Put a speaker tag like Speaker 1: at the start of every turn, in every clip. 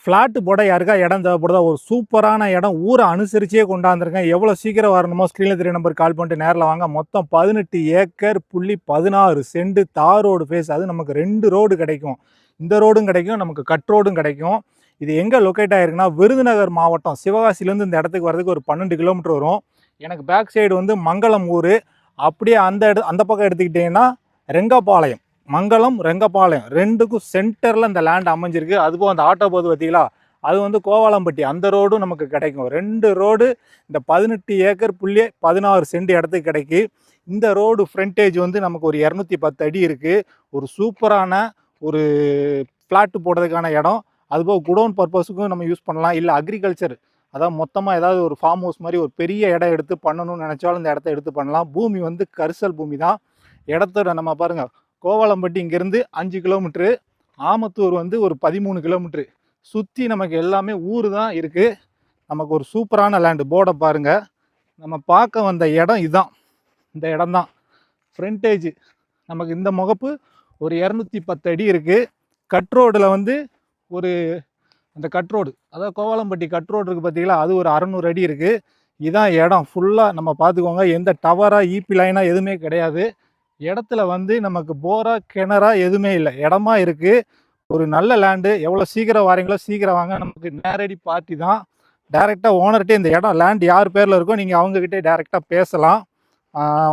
Speaker 1: Flat போட யாருக்கா இடம் தேவைப்படுதா? ஒரு சூப்பரான இடம் ஊரை அனுசரிச்சே கொண்டாந்துருக்கேன். எவ்வளோ சீக்கிரம் வரணுமோ ஸ்க்ரீனில் தெரிய நம்பருக்கு கால் பண்ணிட்டு நேரில் வாங்க. மொத்தம் 18 ஏக்கர் புள்ளி 16 சென்ட் தார் ரோடு ஃபேஸ். அது நமக்கு 2 ரோடு கிடைக்கும். இந்த ரோடும் கிடைக்கும், நமக்கு கட் ரோடும் கிடைக்கும். இது எங்கே லொக்கேட் ஆகிருக்குன்னா விருதுநகர் மாவட்டம் சிவகாசிலேருந்து இந்த இடத்துக்கு வரதுக்கு ஒரு 12 கிலோமீட்டர் வரும். எனக்கு பேக் சைடு வந்து மங்களம் ஊர். அப்படியே அந்த பக்கம் எடுத்துக்கிட்டிங்கன்னா ரெங்கபாளையம். மங்களம் ரெங்கபாளையம் ரெண்டுக்கும் சென்டரில் இந்த லேண்ட் அமைஞ்சிருக்கு. அதுபோல் அந்த ஆட்டோ போது பார்த்தீங்களா, அது வந்து கோவாலம்பட்டி. அந்த ரோடும் நமக்கு கிடைக்கும். 2 ரோடு இந்த 18 ஏக்கர் புள்ளி 16 சென்ட் இடத்துக்கு கிடைக்கி. இந்த ரோடு ஃப்ரண்டேஜ் வந்து நமக்கு ஒரு 210 அடி இருக்குது. ஒரு சூப்பரான ஒரு ஃப்ளாட்டு போடுறதுக்கான இடம். அதுபோல் குடோன் பர்பஸுக்கும் நம்ம யூஸ் பண்ணலாம். இல்லை அக்ரிகல்ச்சர், அதாவது மொத்தமாக ஏதாவது ஒரு ஃபார்ம் ஹவுஸ் மாதிரி ஒரு பெரிய இடம் எடுத்து பண்ணணும்னு நினச்சாலும் இந்த இடத்த எடுத்து பண்ணலாம். பூமி வந்து கரிசல் பூமி தான். இடத்த நம்ம பாருங்கள், கோவாலம்பட்டி இங்கேருந்து 5 கிலோமீட்ரு, ஆமத்தூர் வந்து ஒரு 13 கிலோமீட்ரு. சுற்றி நமக்கு எல்லாமே ஊர் தான் இருக்குது. நமக்கு ஒரு சூப்பரான லேண்டு. போர்டை பாருங்கள். நம்ம பார்க்க வந்த இடம் இதுதான். இந்த இடம் தான் ஃப்ரண்டேஜ். நமக்கு இந்த முகப்பு ஒரு 210 அடி இருக்குது. கட் ரோடில் வந்து ஒரு அந்த கட் ரோடு, அதாவது கோவாலம்பட்டி கட் ரோடு இருக்குது பார்த்தீங்களா, அது ஒரு 600 அடி இருக்குது. இதுதான் இடம் ஃபுல்லாக. நம்ம பார்த்துக்கோங்க, எந்த டவராக ஈபி லைனாக எதுவுமே கிடையாது. இடத்துல வந்து நமக்கு போரா கிணறா எதுவுமே இல்லை, இடமா இருக்குது. ஒரு நல்ல லேண்டு. எவ்வளோ சீக்கிரம் வாரீங்களோ சீக்கிரம் வாங்க. நமக்கு நேரடி பார்ட்டி தான். டைரெக்டாக ஓனர்கிட்டே இந்த இடம் லேண்ட் யார் பேரில் இருக்கோ நீங்கள் அவங்கக்கிட்டே டைரெக்டாக பேசலாம்.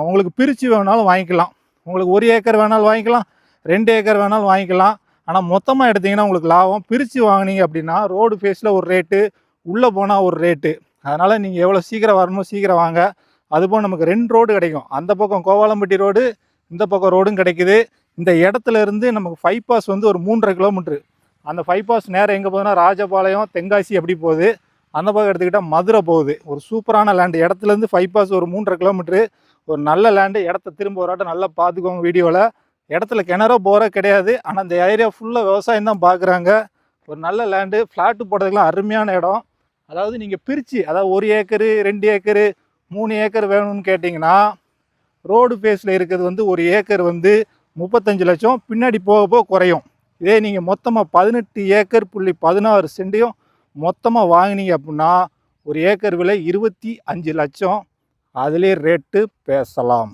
Speaker 1: உங்களுக்கு பிரித்து வேணாலும் வாங்கிக்கலாம். உங்களுக்கு 1 ஏக்கர் வேணாலும் வாங்கிக்கலாம், 2 ஏக்கர் வேணாலும் வாங்கிக்கலாம். ஆனால் மொத்தமாக எடுத்திங்கன்னா உங்களுக்கு லாபம். பிரித்து வாங்கினீங்க அப்படின்னா ரோடு ஃபேஸில் ஒரு ரேட்டு, உள்ளே போனால் ஒரு ரேட்டு. அதனால் நீங்கள் எவ்வளோ சீக்கிரம் வரணுமோ சீக்கிரம் வாங்க. அதுபோல் நமக்கு 2 ரோடு கிடைக்கும். அந்த பக்கம் கோவாலம்பட்டி ரோடு, இந்த பக்கம் ரோடும் கிடைக்குது. இந்த இடத்துல இருந்து நமக்கு 5 பாஸ் வந்து ஒரு 3.5 கிலோமீட்ரு. அந்த 5 பாஸ் நேரம் எங்கே போகுதுன்னா ராஜபாளையம், தென்காசி அப்படி போகுது. அந்த பக்கம் எடுத்துக்கிட்டால் மதுரை போகுது. ஒரு சூப்பரான லேண்டு. இடத்துலேருந்து 5 பாஸ் ஒரு 3.5 கிலோமீட்ரு. ஒரு நல்ல லேண்டு. இடத்த திரும்ப ஒரு ஆட்டம் நல்லா பார்த்துக்கோங்க வீடியோவில். இடத்துல கிணறோ போகிற கிடையாது. ஆனால் இந்த ஏரியா ஃபுல்லாக விவசாயம் தான் பார்க்குறாங்க. ஒரு நல்ல லேண்டு. ஃப்ளாட்டு போடுறதுக்குலாம் அருமையான இடம். அதாவது நீங்கள் பிரித்து, அதாவது 1 ஏக்கரு 2 ஏக்கரு 3 ஏக்கர் வேணும்னு கேட்டிங்கன்னா ரோடு ஃபேஸில் இருக்கிறது வந்து 1 ஏக்கர் வந்து 35 லட்சம். பின்னாடி போக போக குறையும். இதே நீங்கள் மொத்தமாக 18 ஏக்கர் புள்ளி 16 சென்டையும் மொத்தமாக வாங்கினீங்க அப்படின்னா 1 ஏக்கர் விலை 25 லட்சம். அதிலே ரேட்டு பேசலாம்.